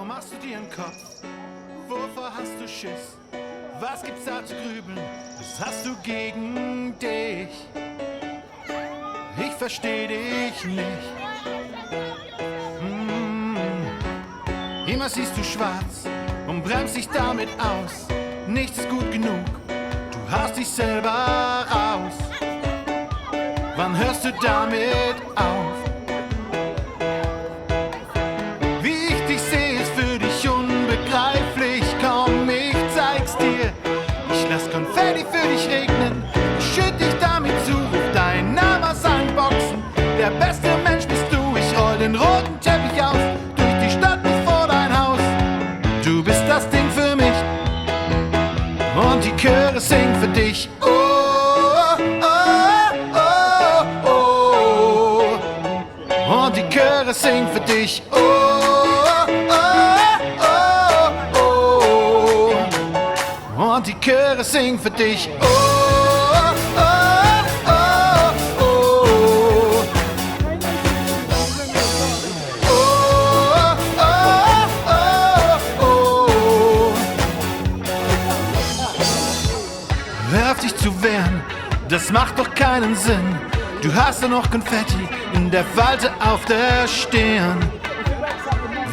machst du dir einen Kopf? Wovor hast du Schiss? Was gibt's da zu grübeln? Was hast du gegen dich? Ich versteh dich nicht. Immer siehst du schwarz und bremst dich damit aus. Nichts ist gut genug, du hast dich selber raus. Wann hörst du damit auf? Wie ich dich sehe, ist für dich unbegreiflich. Komm, ich zeig's dir. Ich lass Konfetti für dich regnen. Ich schütt dich damit zu, ruf deinen Namen aus allen Boxen. Der beste Mensch bist du, ich roll den roten Teppich aus. Durch die Stadt bis vor dein Haus. Du bist das Ding für mich. Und die Chöre singen für dich. Oh, oh, oh, oh, oh. Und die Chöre singen für dich. Oh, oh, oh, oh. Und die Chöre singen für dich. Oh, oh, oh, oh. Hör auf dich zu wehren, das macht doch keinen Sinn. Du hast doch noch Konfetti in der Falte auf der Stirn.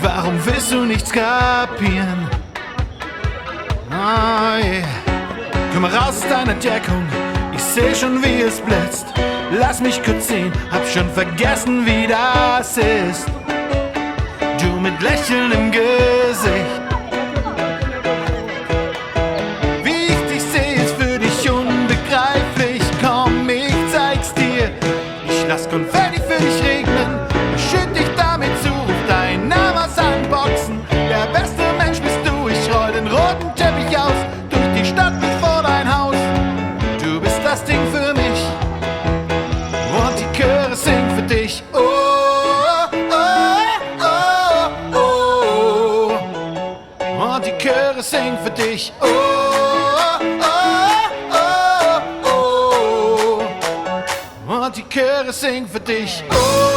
Warum willst du nichts kapieren? Oh yeah. Komm raus aus deiner Deckung, ich seh schon wie es blitzt. Lass mich kurz sehen, hab schon vergessen wie das ist. Du mit Lächeln im Gesicht. Lass Konfetti für dich regnen, ich schütt dich damit zu, ruf deinen Namen aus allen Boxen. Der beste Mensch bist du, ich roll den roten Teppich aus, durch die Stadt bis vor dein Haus. Du bist das Ding für mich, und die Chöre singen für dich. Oh, oh, oh, oh, und die Chöre singen für dich. Oh, und die Chöre singen für dich. Oh.